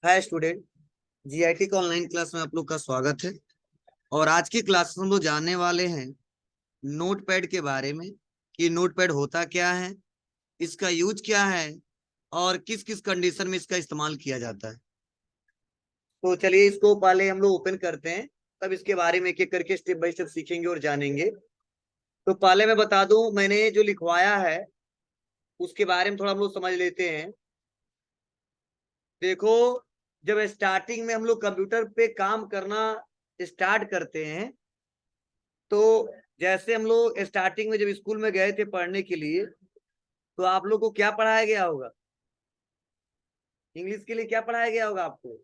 Hi student. GIT का online class में आप लोग का स्वागत है। और आज की क्लास में हम लोग जानने वाले हैं नोटपैड के बारे में कि नोटपैड होता क्या है, इसका यूज क्या है और किस किस कंडीशन में इसका इस्तेमाल किया जाता है। तो चलिए इसको पहले हम लोग ओपन करते हैं, तब इसके बारे में एक एक करके स्टेप बाय स्टेप सीखेंगे और जानेंगे। तो पहले मैं बता दूं, मैंने जो लिखवाया है उसके बारे में थोड़ा हम लोग समझ लेते हैं। देखो, जब स्टार्टिंग में हम लोग कंप्यूटर पे काम करना स्टार्ट करते हैं तो जैसे हम लोग स्टार्टिंग में जब स्कूल में गए थे पढ़ने के लिए, तो आप लोग को क्या पढ़ाया गया होगा? इंग्लिश के लिए क्या पढ़ाया गया होगा आपको?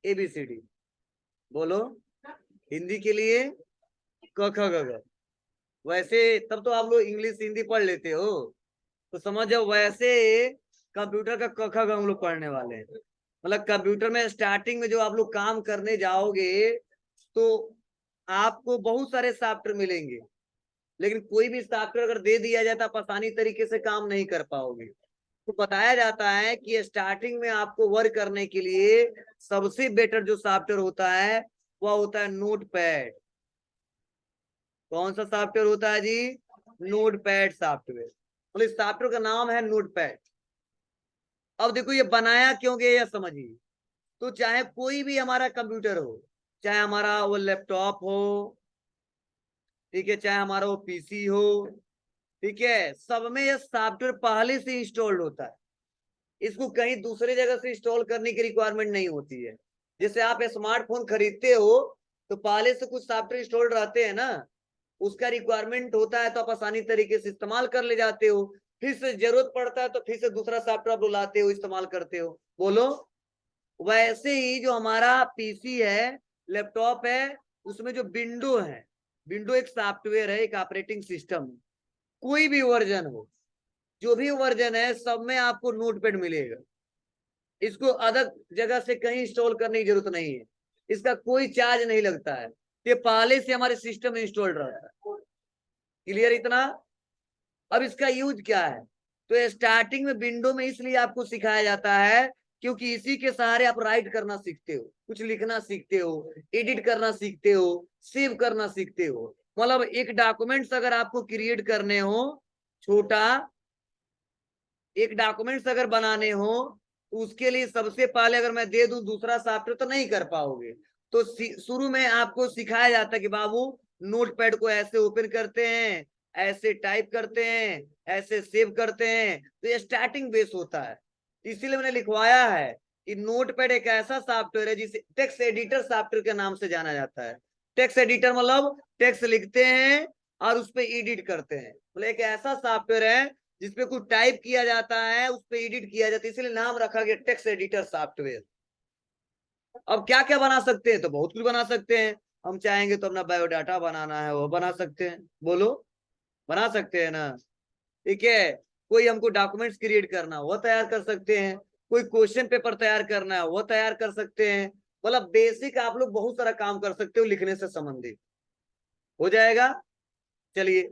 ABCD बोलो। हिंदी के लिए क ख ग घ। वैसे तब तो आप लोग इंग्लिश हिंदी पढ़ लेते हो, तो समझ जाओ वैसे कंप्यूटर का क ख ग हम लोग पढ़ने वाले हैं। मतलब कंप्यूटर में स्टार्टिंग में जो आप लोग काम करने जाओगे तो आपको बहुत सारे सॉफ्टवेयर मिलेंगे, लेकिन कोई भी सॉफ्टवेयर अगर दे दिया जाए तो आप आसानी तरीके से काम नहीं कर पाओगे। तो बताया जाता है कि स्टार्टिंग में आपको वर्क करने के लिए सबसे बेटर जो सॉफ्टवेयर होता है वह होता है नोटपैड। कौन सा सॉफ्टवेयर होता है जी? Notepad software. मतलब इस सॉफ्टवेयर का नाम है नोटपैड। अब देखो ये बनाया क्यों गया यह समझिए। तो चाहे कोई भी हमारा कंप्यूटर हो, चाहे हमारा वो लैपटॉप हो, ठीक है, चाहे हमारा वो पीसी हो, ठीक है, सब में यह सॉफ्टवेयर पहले से इंस्टॉल्ड होता है। इसको कहीं दूसरे जगह से इंस्टॉल करने की रिक्वायरमेंट नहीं होती है। जैसे आप स्मार्टफोन खरीदते हो तो पहले से कुछ सॉफ्टवेयर इंस्टॉल्ड रहते हैं ना, उसका रिक्वायरमेंट होता है तो आप आसानी तरीके से इस्तेमाल कर ले जाते हो। फिर से जरूरत पड़ता है तो फिर से दूसरा सॉफ्टवेयर आप लाते हो, इस्तेमाल करते हो। बोलो। वैसे ही जो हमारा पीसी है, लैपटॉप है, उसमें जो विंडो है, विंडो एक सॉफ्टवेयर है, एक ऑपरेटिंग सिस्टम। कोई भी वर्जन हो, जो भी वर्जन है, सब में आपको नोटपैड मिलेगा। इसको अलग जगह से कहीं इंस्टॉल करने की जरूरत नहीं है, इसका कोई चार्ज नहीं लगता है, ये पहले से हमारे सिस्टम में इंस्टॉल्ड रहता है। क्लियर इतना? अब इसका यूज क्या है? तो स्टार्टिंग में विंडो में इसलिए आपको सिखाया जाता है क्योंकि इसी के सहारे आप राइट करना सीखते हो, कुछ लिखना सीखते हो, एडिट करना सीखते हो, सेव करना सीखते हो। मतलब एक डॉक्यूमेंट्स अगर आपको क्रिएट करने हो, छोटा एक डॉक्यूमेंट्स अगर बनाने हो, तो उसके लिए सबसे पहले अगर मैं दे दूं दूसरा सॉफ्टवेयर तो नहीं कर पाओगे। तो शुरू में आपको सिखाया जाता है कि बाबू नोटपैड को ऐसे ओपन करते हैं, ऐसे टाइप करते हैं, ऐसे सेव करते हैं। तो ये स्टार्टिंग बेस होता है। इसीलिए मैंने लिखवाया है कि नोटपैड एक ऐसा सॉफ्टवेयर है जिसे टेक्स्ट एडिटर सॉफ्टवेयर के नाम से जाना जाता है। टेक्स्ट एडिटर मतलब टेक्स्ट लिखते हैं और उस पर एडिट करते हैं। मतलब एक ऐसा सॉफ्टवेयर है जिसपे कुछ टाइप किया जाता है, उस पर एडिट किया जाता है, इसलिए नाम रखा गया टेक्स्ट एडिटर सॉफ्टवेयर। अब क्या क्या बना सकते हैं? तो बहुत कुछ बना सकते हैं। हम चाहेंगे तो अपना बायोडाटा बनाना है वो बना सकते हैं। बोलो, बना सकते हैं ना? ठीक है। कोई हमको डॉक्यूमेंट्स क्रिएट करना वो तैयार कर सकते हैं, कोई क्वेश्चन पेपर तैयार करना है वो तैयार कर सकते हैं। मतलब बेसिक आप लोग बहुत सारा काम कर सकते हो लिखने से संबंधित, हो जाएगा। चलिए,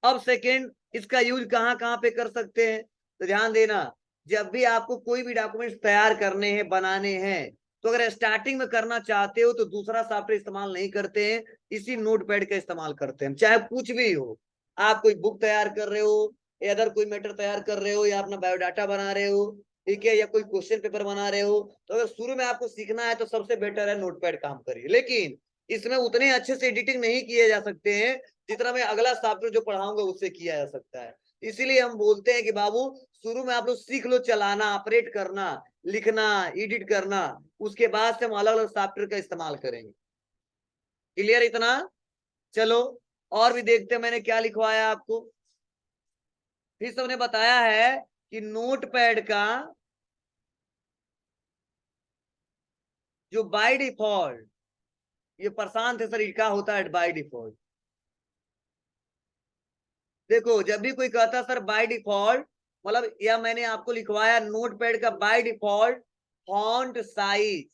अब सेकेंड, इसका यूज कहाँ कहाँ पे कर सकते हैं? तो ध्यान देना, जब भी आपको कोई भी डॉक्यूमेंट्स तैयार करने हैं, बनाने हैं, तो अगर स्टार्टिंग में करना चाहते हो तो दूसरा सॉफ्टवेयर इस्तेमाल नहीं करते हैं, इसी नोटपैड का इस्तेमाल करते हैं। चाहे कुछ भी हो, आप कोई बुक तैयार कर रहे हो या अदर कोई मैटर तैयार कर रहे हो या अपना बायोडाटा बना रहे हो, ठीक है, या कोई क्वेश्चन पेपर बना रहे हो, तो अगर शुरू में आपको सीखना है तो सबसे बेटर है नोटपैड काम करिए। लेकिन इसमें उतने अच्छे से एडिटिंग नहीं किए जा सकते हैं जितना मैं अगला सॉफ्टवेयर जो पढ़ाऊंगा उससे किया जा सकता है। इसीलिए हम बोलते हैं कि बाबू शुरू में आप लोग सीख लो चलाना, ऑपरेट करना, लिखना, एडिट करना, उसके बाद से हम अलग अलग सॉफ्टवेयर का इस्तेमाल करेंगे। क्लियर इतना? चलो, और भी देखते हैं मैंने क्या लिखवाया आपको। फिर सबने बताया है कि नोटपैड का जो बाय डिफॉल्ट, ये प्रशांत है सर, क्या होता है बाय डिफॉल्ट? देखो, जब भी कोई कहता है सर बाय डिफॉल्ट, मतलब यह मैंने आपको लिखवाया नोटपैड का बाय डिफॉल्ट फॉन्ट साइज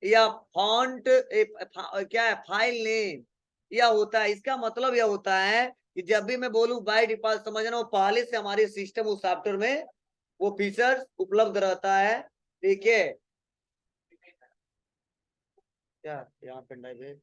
या फॉन्ट क्या है, फाइल नेम, यह होता है। इसका मतलब यह होता है कि जब भी मैं बोलूं बाय डिफॉल्ट, समझना वो पहले से हमारे सिस्टम उस सॉफ्टवेयर में वो फीचर्स उपलब्ध रहता है। ठीक है, क्या यहाँ पेन ड्राइव है,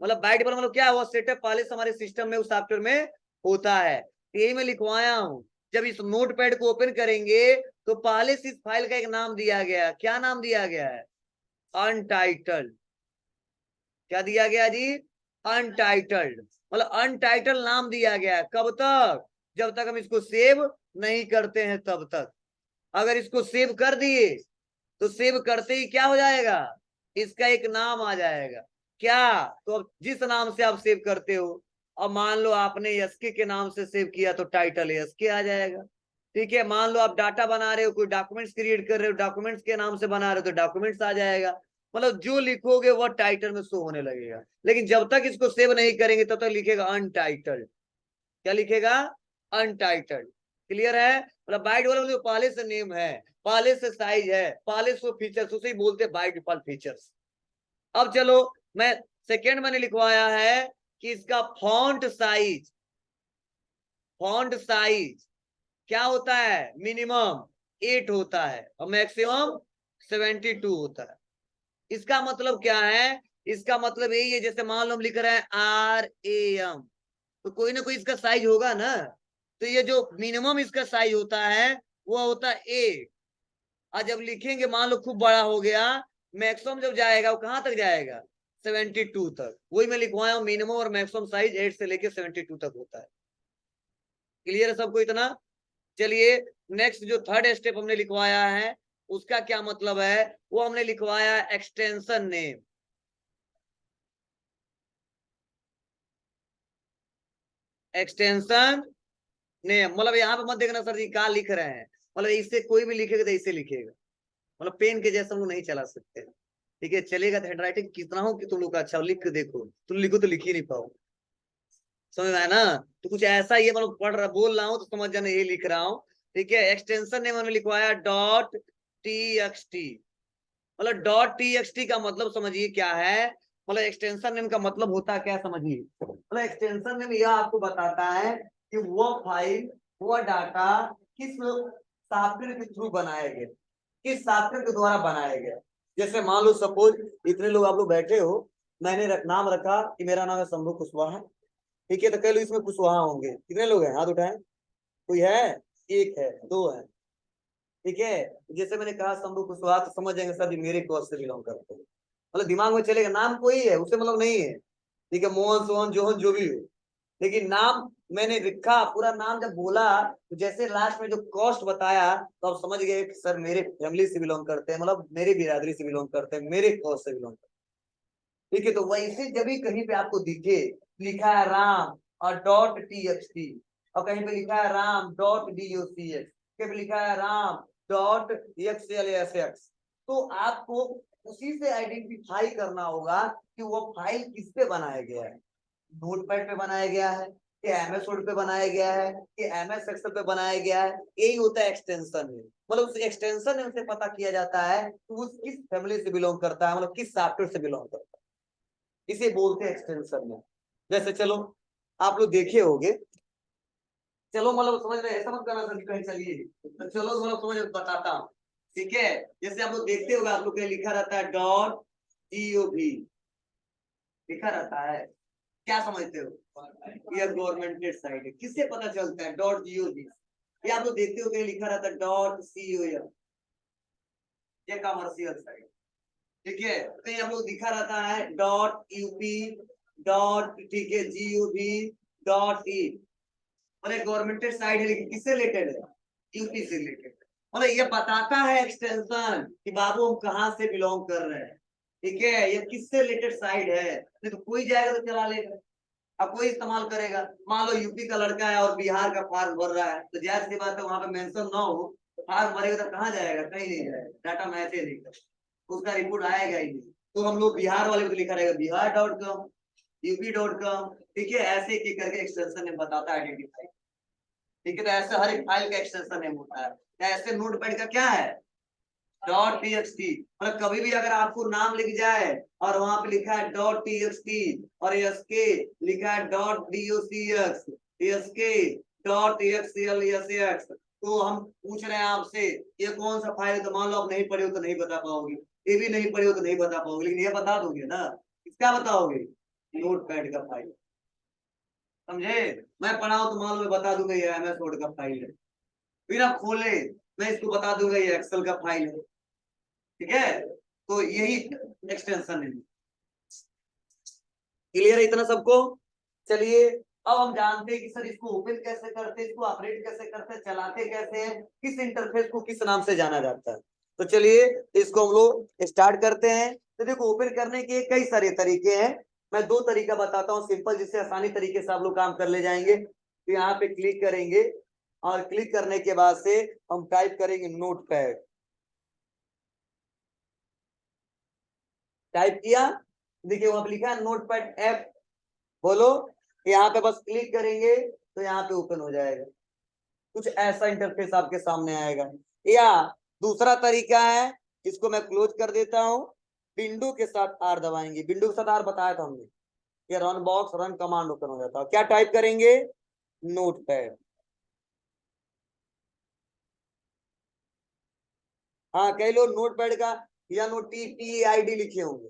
मतलब बाय डिफॉल्ट मतलब क्या हुआ, सेटअप पहले से हमारे सिस्टम में उस सॉफ्टवेयर में होता है। तो यही मैं लिखवाया हूँ। जब इस नोटपैड को ओपन करेंगे तो पहले से इस फाइल का एक नाम दिया गया है। क्या नाम दिया गया है? अनटाइटल्ड। क्या दिया गया जी? अनटाइटल्ड। मतलब अनटाइटल्ड नाम दिया गया है। कब तक? जब तक हम इसको सेव नहीं करते हैं तब तक। अगर इसको सेव कर दिए तो सेव करते ही क्या हो जाएगा? इसका एक नाम आ जाएगा। क्या? तो अब जिस नाम से आप सेव करते हो, अब मान लो आपने एसके के नाम से सेव किया तो टाइटल एसके आ जाएगा। ठीक है, मान लो आप डाटा बना रहे हो, कोई डॉक्यूमेंट्स क्रिएट कर रहे हो, डॉक्यूमेंट्स के नाम से बना रहे हो तो डॉक्यूमेंट्स आ जाएगा। मतलब जो लिखोगे वह टाइटल में शो होने लगेगा। लेकिन जब तक इसको सेव नहीं करेंगे तब तक लिखेगा अनटाइटल्ड। क्या लिखेगा? अनटाइटल्ड। क्लियर है? मतलब बाय डिफॉल्ट जो पहले से नेम है, पहले से साइज है, पहले से फीचर्स, उसे ही बोलते हैं बाय डिफॉल्ट फीचर्स। अब चलो, मैं सेकेंड मैंने लिखवाया है कि इसका फॉन्ट साइज। फॉन्ट साइज क्या होता है? मिनिमम 8 होता है और मैक्सिमम 72 होता है। इसका मतलब क्या है? इसका मतलब यही है, जैसे मान लो हम लिख रहे हैं RAM, तो कोई ना कोई इसका साइज होगा ना। तो ये जो मिनिमम इसका साइज होता है वो होता है 8। और जब लिखेंगे मान लो खूब बड़ा हो गया, मैक्सिमम जब जाएगा वो कहां तक जाएगा? 72 तक। वही मैं लिखवाया हूं, मिनिमम और मैक्सिमम साइज 8 से लेके 72 तक होता है। क्लियर है सबको इतना? चलिए, नेक्स्ट जो थर्ड स्टेप हमने लिखवाया है उसका क्या मतलब है, वो हमने लिखवाया एक्सटेंशन नेम। एक्सटेंशन नेम मतलब यहाँ पे मत देखना सर जी क्या लिख रहे हैं, मतलब इससे कोई भी लिखेगा तो इससे लिखेगा। मतलब पेन के जैसा हम लोग नहीं चला सकते। ठीक है, चलेगा तो हैंडराइटिंग कितना हो कि तुम लोग का अच्छा लिख के देखो, तुम लिखो तो लिख ही नहीं पाओ। समझ में आया ना? तो कुछ ऐसा ही है, मतलब पढ़ रहा बोल रहा हूँ तो समझ जाना ये लिख रहा हूँ। ठीक है, एक्सटेंशन नेम हमने लिखवाया .txt। मतलब .txt का मतलब समझिए क्या है। मतलब एक्सटेंशन नेम का मतलब होता है क्या, समझिए। मतलब एक्सटेंशन नेम यह आपको बताता है कि वह फाइल, वह डाटा किस सॉफ्टवेयर के थ्रू बनाया गया, किस सॉफ्टवेयर के द्वारा बनाया गया। जैसे मान लो सपोज इतने लोग आप लोग बैठे हो, मैंने नाम रखा कि मेरा नाम है शंभू कुशवाहा। ठीक है, तो कई लोग इसमें कुशवाहा होंगे। कितने लोग हैं? हाथ उठाएं। कोई है? एक है, दो है। ठीक है, जैसे मैंने कहा शंभू कुशवाहा तो समझ जाएंगे सर जी मेरे कोर्स से बिलोंग करते हैं। मतलब दिमाग में चलेगा नाम कोई है, उससे मतलब नहीं है। ठीक है, मोहन सोहन जोहन जो भी हो, लेकिन नाम मैंने लिखा, पूरा नाम जब बोला तो जैसे लास्ट में जो कॉस्ट बताया तो आप समझ गए कि सर मेरे फैमिली से बिलोंग करते हैं, मतलब मेरे बिरादरी से बिलोंग करते हैं, मेरे कॉस्ट से बिलोंग करते हैं। ठीक है, तो वैसे जब भी कहीं पे आपको दिखे लिखा है राम और .txt, और कहीं पे लिखा है राम .docx, कहीं पे लिखा है राम .xlsx, तो आपको उसी से आइडेंटिफाई करना होगा कि वो फाइल किस पे बनाया गया है। नोटपैड पे बनाया गया है कि MS वर्ड पे बनाया गया है कि MS एक्सेल पे बनाया गया है। यही होता है एक्सटेंशन नेम। मतलब उस एक्सटेंशन नेम से पता किया जाता है कि वो किस फैमिली से बिलोंग करता है, मतलब किस सॉफ्टवेयर से बिलोंग करता है। इसे बोलते हैं एक्सटेंशन नेम। जैसे चलो आप लोग देखे होंगे, चलो मतलब समझ रहे, ऐसा मत करना सर कहीं चलिए, तो चलो मतलब समझ बताता हूँ। ठीक है, जैसे आप लोग देखते होगा, आप लोग कहीं लिखा रहता है .gov, लिखा रहता है। क्या समझते हो? ये गवर्नमेंटेड साइट है। किससे पता चलता है? .gov। ये आप लोग देखते हो कहीं लिखा रहता है .com, ये कमर्शियल साइट। ठीक है, कहीं आप लोग दिखा रहता है .up, ठीक है gov.in, मतलब गवर्नमेंटेड साइट है लेकिन किससे रिलेटेड है? यूपी से रिलेटेड। मतलब ये बताता है एक्सटेंशन कि बाबू हम कहाँ से बिलोंग कर रहे हैं। ठीक है, ये किससे रिलेटेड साइट है, नहीं तो कोई जाएगा तो चला लेगा, अब कोई इस्तेमाल करेगा। मान लो यूपी का लड़का है और बिहार का फॉर्म भर रहा है, तो जाहिर सी बात है वहां पे मेंशन ना हो तो फॉर्म भरेगा तो कहाँ जाएगा? कहीं नहीं जाएगा, डाटा मैच ही नहीं कर, उसका रिपोर्ट आएगा ही नहीं। तो हम लोग बिहार वाले को लिखा रहेगा बिहार.com, UP.com। ठीक है, ऐसे एक करके एक्सटेंशन ने बताता है आइडेंटिफाई। ठीक है, तो ऐसे हर एक फाइल का एक्सटेंशन नेम होता है। तो ऐसे नोटपैड का क्या है? .txt। मतलब कभी भी अगर आपको नाम लिख जाए और वहां पे लिखा है .txt और SK लिखा है .docx, SK .xlsx, तो हम पूछ रहे हैं आपसे ये कौन सा फाइल है, तो मान लो आप नहीं पढ़े हो तो नहीं बता पाओगे, ये भी नहीं पढ़े हो तो नहीं बता पाओगे, लेकिन ये बता दोगे ना। क्या बताओगे? नोट पैड का फाइल। समझे? मैं पढ़ाऊं तो मान लो मैं बता दूंगा ये MS वर्ड का फाइल है, फिर आप खोले मैं इसको बता दूंगा ये एक्सेल का फाइल है। ठीक है, तो यही एक्सटेंशन है। क्लियर है इतना सबको? चलिए अब हम जानते हैं कि सर इसको ओपन कैसे करते हैं, इसको ऑपरेट कैसे करते हैं, चलाते कैसे हैं, किस इंटरफेस को किस नाम से जाना जाता है। तो चलिए इसको हम लोग स्टार्ट करते हैं। तो देखो ओपन करने के कई सारे तरीके हैं, मैं दो तरीका बताता हूँ सिंपल, जिससे आसानी तरीके से आप लोग काम कर ले जाएंगे। तो यहाँ पे क्लिक करेंगे और क्लिक करने के बाद से हम टाइप करेंगे नोट पैड। टाइप किया, देखिए वहां पे लिखा है नोट पैड ऐप। बोलो, यहाँ पे बस क्लिक करेंगे तो यहाँ पे ओपन हो जाएगा, कुछ ऐसा इंटरफेस आपके सामने आएगा। या दूसरा तरीका है, इसको मैं क्लोज कर देता हूँ, विंडो के साथ आर दबाएंगे, विंडो के साथ आर बताया था हमने, ये run box run command open हो जाता है। क्या टाइप करेंगे? Note pad. हाँ कई लोग नोट पैड का या नोट PID लिखे होंगे,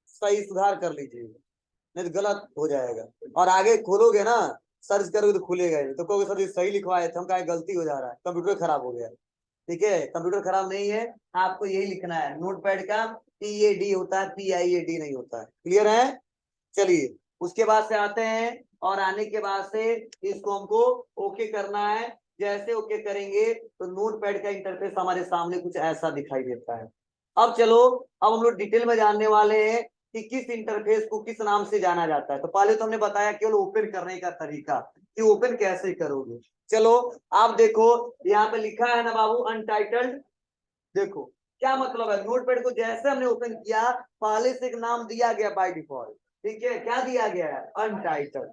सही सुधार कर लीजिएगा, नहीं तो गलत हो जाएगा। और आगे खोलोगे ना, सर्च करोगे तो खुलेगा ही तो कहोगे सर ये सही लिखवाए थे, हम कहा गलती हो जा रहा है, कंप्यूटर खराब हो गया। ठीक है, कंप्यूटर खराब नहीं है, आपको यही लिखना है, नोट पैड का PAD होता है, PIAD नहीं होता है। क्लियर है? चलिए उसके बाद से आते हैं, और आने के बाद से इसको हमको ओके करना है। जैसे ओके करेंगे तो नोट पैड का इंटरफेस हमारे सामने कुछ ऐसा दिखाई देता है। अब चलो, अब हम लोग डिटेल में जानने वाले हैं कि किस इंटरफेस को किस नाम से जाना जाता है। तो पहले तो हमने बताया केवल ओपन करने का तरीका, कि ओपन कैसे करोगे। चलो आप देखो, यहाँ पे लिखा है ना बाबू अनटाइटल्ड। देखो क्या मतलब है, नोटपैड को जैसे हमने ओपन किया, पहले से एक नाम दिया गया बाय डिफॉल्ट। ठीक है, क्या दिया गया है? अनटाइटल्ड।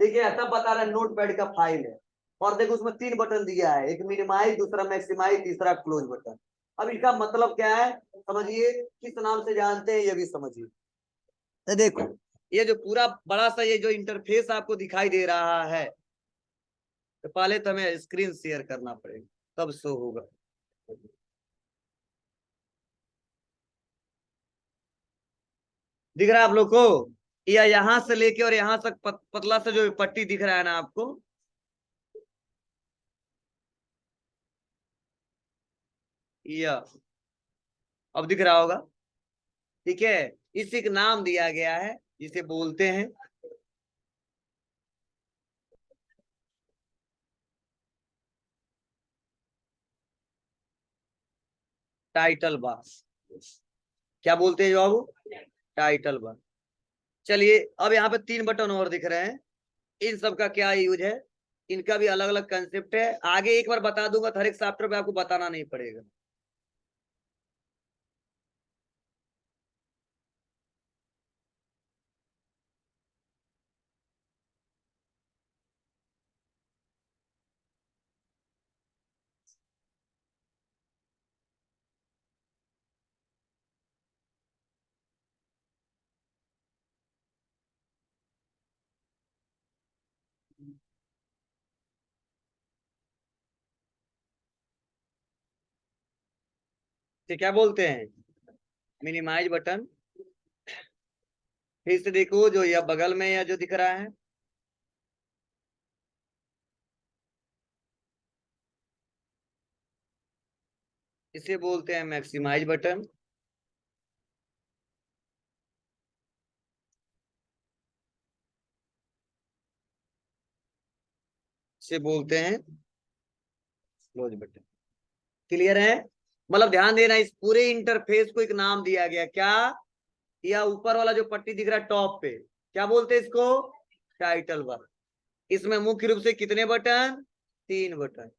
ठीक है, तब बता रहा है नोटपैड का फाइल है। और देखो उसमें तीन बटन दिया है, एक मिनिमाइज, दूसरा मैक्सिमाइज, तीसरा क्लोज बटन। अब इनका मतलब क्या है समझिए, किस नाम से जानते हैं ये भी समझिए। तो देखो ये जो पूरा बड़ा सा ये जो इंटरफेस आपको दिखाई दे रहा है, तो पहले तो हमें स्क्रीन शेयर करना पड़ेगा तब शो होगा। दिख रहा है आप लोग को? या यहां से लेके और यहां तक पतला सा जो पट्टी दिख रहा है ना आपको, या अब दिख रहा होगा। ठीक है, इसी का नाम दिया गया है, जिसे बोलते हैं टाइटल बार। क्या बोलते हैं बाबू? Title bar. चलिए अब यहाँ पे तीन बटन और दिख रहे हैं, इन सब का क्या यूज है, इनका भी अलग अलग कंसेप्ट है, आगे एक बार बता दूंगा, हर एक सॉफ्टवेयर पे आपको बताना नहीं पड़ेगा। ठीक, क्या बोलते हैं? Minimise button. फिर से देखो जो यह बगल में या जो दिख रहा है, इसे बोलते हैं मैक्सिमाइज बटन। इसे बोलते हैं क्लोज बटन। क्लियर है? मतलब ध्यान देना, इस पूरे इंटरफेस को एक नाम दिया गया, क्या? या ऊपर वाला जो पट्टी दिख रहा है टॉप पे, क्या बोलते हैं इसको? Title bar. इसमें मुख्य रूप से कितने बटन? तीन बटन।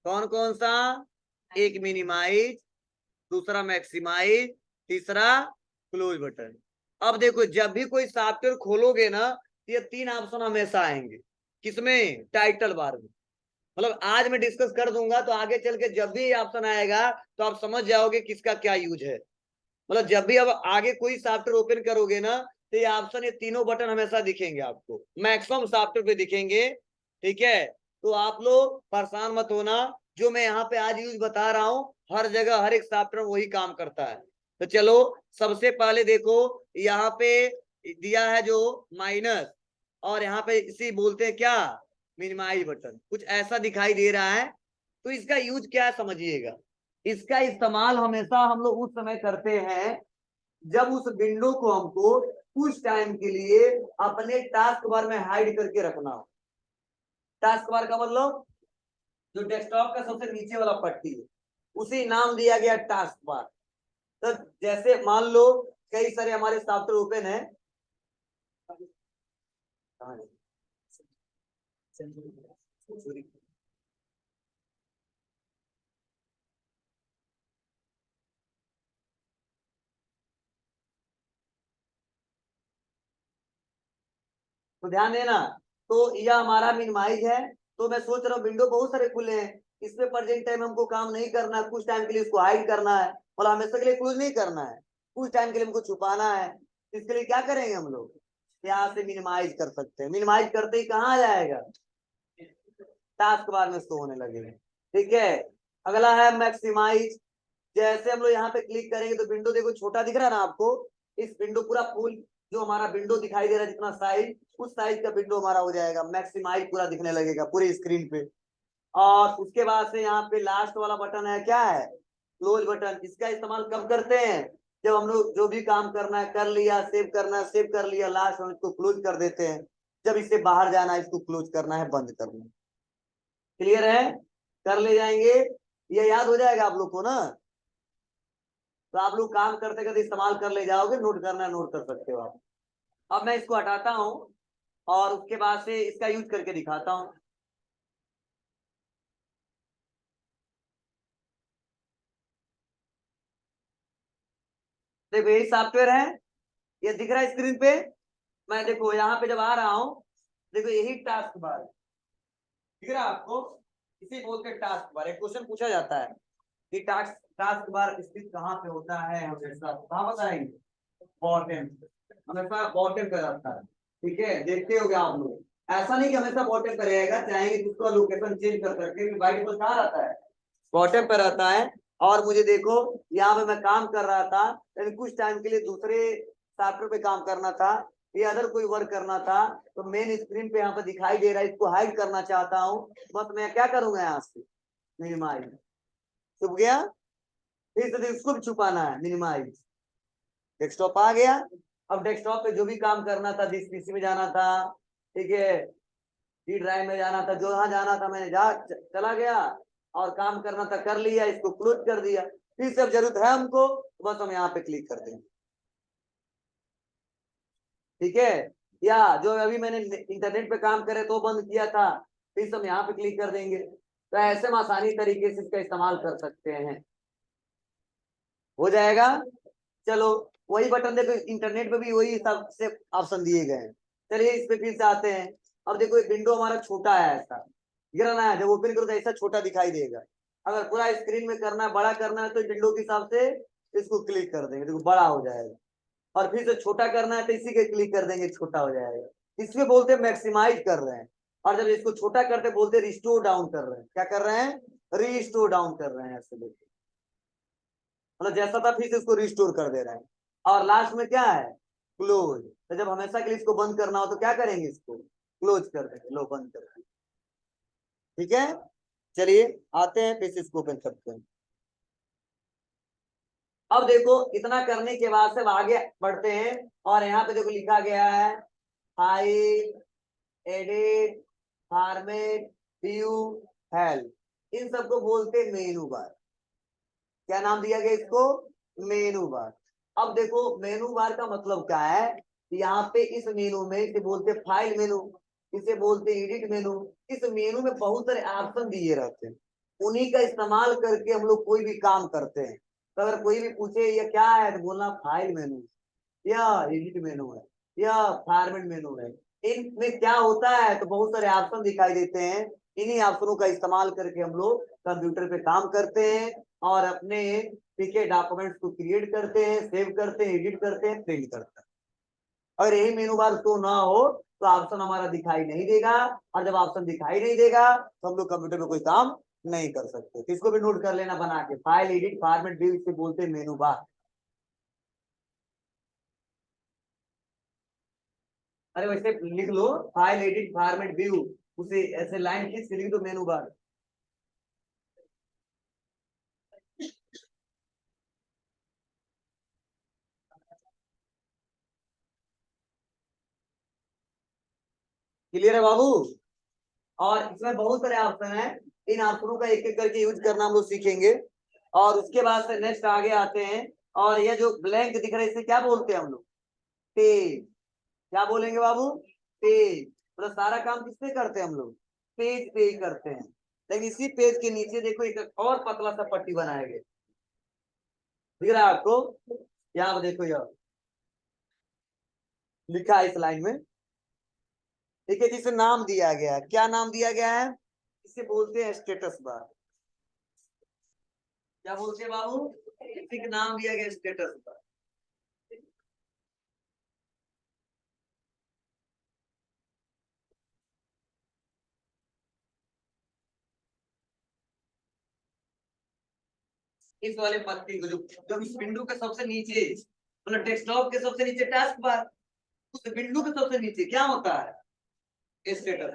कौन कौन सा? एक मिनिमाइज, दूसरा मैक्सिमाइज, तीसरा क्लोज बटन। अब देखो जब भी कोई सॉफ्टवेयर खोलोगे ना, तो ये तीन ऑप्शन हमेशा आएंगे। किसमें? टाइटल बार में। मतलब आज मैं डिस्कस कर दूंगा, तो आगे चल के जब भी ये ऑप्शन आएगा तो आप समझ जाओगे किसका क्या यूज है। मतलब जब भी अब आगे कोई सॉफ्टवेयर ओपन करोगे ना, तो ये ऑप्शन, ये तीनों बटन हमेशा दिखेंगे आपको, मैक्सिमम सॉफ्टवेयर पे दिखेंगे। ठीक है, तो आप लोग परेशान मत होना, जो मैं यहाँ पे आज यूज बता रहा हूँ हर जगह हर एक सॉफ्टवेयर वही काम करता है। तो चलो सबसे पहले देखो, यहाँ पे दिया है जो माइनस, और यहाँ पे इसी बोलते हैं क्या, मिनिमाइज बटन, कुछ ऐसा दिखाई दे रहा है। तो इसका यूज क्या है समझिएगा। इसका इस्तेमाल हमेशा हम लोग उस समय करते हैं जब उस विंडो को हमको कुछ टाइम के लिए अपने टास्क बार में हाइड करके रखना हो। टास्क बार का मतलब जो डेस्कटॉप का सबसे नीचे वाला पट्टी है, उसी नाम दिया गया टास्क बार। तो जैसे मान लो कई सारे हमारे सॉफ्टवेयर ओपन है, तो ध्यान देना। तो यह हमारा मिनिमाइज है। तो मैं सोच रहा हूँ विंडो बहुत सारे खुले हैं, इसमें प्रेजेंट टाइम हमको काम नहीं करना, कुछ टाइम के लिए इसको हाइड करना है, और हमेशा के लिए क्लोज नहीं करना है, कुछ टाइम के लिए हमको छुपाना है। इसके लिए क्या करेंगे हम लोग, यहाँ से मिनिमाइज कर सकते हैं। मिनिमाइज करते ही कहाँ आ जाएगा, टास्क बार में शो होने लगेगा। ठीक है, अगला है मैक्सिमाइज। जैसे हम लोग यहाँ पे क्लिक करेंगे तो विंडो देखो छोटा दिख रहा है ना आपको, इस विंडो पूरा फुल जो हमारा विंडो दिखाई दे रहा है जितना साइज, उस साइज का विंडो हमारा हो जाएगा, मैक्सिमाइज पूरा दिखने लगेगा पूरी स्क्रीन पे। और उसके बाद से यहाँ पे लास्ट वाला बटन है, क्या है, क्लोज बटन। इसका इस्तेमाल कब करते हैं, जब हम लोग जो भी काम करना है कर लिया, सेव करना है सेव कर लिया, लास्ट में इसको क्लोज कर देते हैं। जब इससे बाहर जाना है इसको क्लोज करना है, बंद करना है। क्लियर है, कर ले जाएंगे, ये याद हो जाएगा आप लोग को ना। तो आप लोग काम करते करते इस्तेमाल कर ले जाओगे, नोट करना नोट कर सकते हो आप। अब मैं इसको हटाता हूं और उसके बाद से इसका यूज करके दिखाता हूं। देखो यही सॉफ्टवेयर है, ये दिख रहा है स्क्रीन पे। मैं देखो यहाँ पे जब आ रहा हूँ, देखो यही टास्क बार दिख रहा है आपको, इसी बोलते हैं टास्क बार। एक क्वेश्चन पूछा जाता है कि टास्क टास्क बार स्थित कहाँ पे होता है, हमेशा कहाँ बताएंगे, बॉटम, हमेशा बॉटम पे रहता है। ठीक है, देखते हो आप लोग, ऐसा नहीं कि हमेशा बॉटम पे रहेगा, चाहेंगे तो उसका लोकेशन चेंज कर सकते हैं। बाई डिफॉल्ट कहाँ रहता है, बॉटम पे रहता है। और मुझे देखो यहाँ पे मैं काम कर रहा था, लेकिन कुछ टाइम के लिए दूसरे सॉफ्टवेयर पे काम करना था, ये अदर कोई वर्क करना था, तो मेन स्क्रीन पे यहाँ पे दिखाई दे रहा है, इसको हाइड करना चाहता हूँ, बस मैं क्या करूंगा यहाँ से मिनिमाइज, छुप गया, फिर से इसको भी छुपाना है, मिनिमाइज, डेस्कटॉप आ गया। अब डेस्कटॉप पे जो भी काम करना था, जिस पीसी में जाना था, ठीक है, डी ड्राइव में जाना था, जो जहाँ जाना था मैंने जा चला गया, और काम करना था कर लिया, इसको क्लोज कर दिया। फिर से अब जरूरत है हमको, बस हम यहाँ पे क्लिक कर देंगे। ठीक है, या जो अभी मैंने इंटरनेट पे काम करे तो बंद किया था, फिर से हम यहाँ पे क्लिक कर देंगे। तो ऐसे हम आसानी तरीके से इसका इस्तेमाल कर सकते हैं, हो जाएगा। चलो वही बटन देखो, इंटरनेट पे भी वही सबसे ऑप्शन दिए गए हैं। चलिए इस पे फिर से आते हैं। अब देखो विंडो हमारा छोटा है, ऐसा गिरा ना है, जब ओपन करो तो ऐसा छोटा दिखाई देगा। अगर पूरा स्क्रीन में करना है, बड़ा करना है, तो विंडो के हिसाब से इसको क्लिक कर देंगे, देखो बड़ा हो जाएगा। और फिर से छोटा करना है तो इसी के क्लिक कर देंगे, छोटा हो जाएगा। इसमें बोलते हैं मैक्सिमाइज कर रहे हैं, और जब इसको छोटा करते बोलते हैं रिस्टोर डाउन कर रहे हैं। क्या कर रहे हैं, रिस्टोर डाउन कर रहे हैं, ऐसे देखिए, मतलब जैसा था फिर से उसको रिस्टोर कर दे रहे हैं। और लास्ट में क्या है, क्लोज। तो जब हमेशा के लिए इसको बंद करना हो तो क्या करेंगे, इसको क्लोज कर देंगे, लो बंद कर देंगे। ठीक है, चलिए आते हैं फिर से इसको ओपन करते हैं। अब देखो इतना करने के बाद से आगे बढ़ते हैं, और यहाँ पे देखो लिखा गया है file, edit, format, view, help, इन सबको बोलते हैं मेनू बार। क्या नाम दिया गया इसको, मेनू बार। अब देखो मेनू बार का मतलब क्या है, यहाँ पे इस मेनू में इसे बोलते हैं फाइल मेनू, इसे बोलते हैं एडिट मेनू। इस मेनू में बहुत सारे ऑप्शन दिए रहते हैं, उन्हीं का इस्तेमाल करके हम लोग कोई भी काम करते हैं। तो अगर कोई भी पूछे ये क्या है, तो बोलना फाइल मेनू या एडिट मेनू है या फॉर्मेट मेनू है। इनमें क्या होता है, तो बहुत सारे ऑप्शन दिखाई देते हैं, इन्हीं ऑप्शनों का इस्तेमाल करके हम लोग कंप्यूटर पे काम करते हैं, और अपने पीके डॉक्यूमेंट्स को क्रिएट करते हैं, सेव करते हैं, एडिट करते हैं, प्रिंट करते हैं। अगर यही मेनू बार शो ना हो तो ऑप्शन हमारा दिखाई नहीं देगा, और जब ऑप्शन दिखाई नहीं देगा तो हम लोग कंप्यूटर में कोई काम नहीं कर सकते। तो इसको भी नोट कर लेना बना के, फाइल एडिट फॉर्मेट व्यू, इससे बोलते हैं मेनू बार। अरे वैसे लिख लो, फाइल एडिट फॉर्मेट व्यू, उसे ऐसे लाइन खींच के लिख दो मेनू बार। क्लियर है बाबू? और इसमें बहुत सारे ऑप्शन हैं, इन ऑप्शनों का एक एक करके यूज करना हम लोग सीखेंगे। और उसके बाद से नेक्स्ट आगे आते हैं, और ये जो ब्लैंक दिख रहा है इसे क्या बोलते हैं हम लोग? पेज। क्या बोलेंगे बाबू? पेज। मतलब सारा काम किस पे करते हैं हम लोग? पेज पे ही करते हैं। लेकिन इसी पेज के नीचे देखो एक और पतला सा पट्टी बनाया गया, दिख रहा है आपको? यहाँ पे देखो, यह लिखा है इस लाइन में, ठीक है, जिसे नाम दिया गया है। क्या नाम दिया गया है? इसे बोलते हैं स्टेटस बार। क्या बोलते हैं बाबू? इसी का नाम दिया गया स्टेटस बार। इस वाले पत्ती को, जो जब इस विंडो के सबसे नीचे, मतलब डेस्कटॉप के सबसे नीचे टास्क बार, उस विंडो के सबसे नीचे क्या होता है? स्टेटस।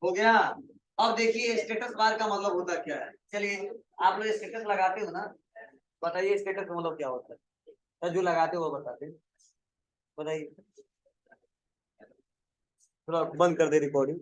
हो गया? अब देखिए स्टेटस बार का मतलब होता क्या है। चलिए, आप लोग स्टेटस लगाते हो ना, बताइए स्टेटस का मतलब क्या होता है? तो जो लगाते हो वो बताते, बताइए। थोड़ा बंद कर दे रिकॉर्डिंग।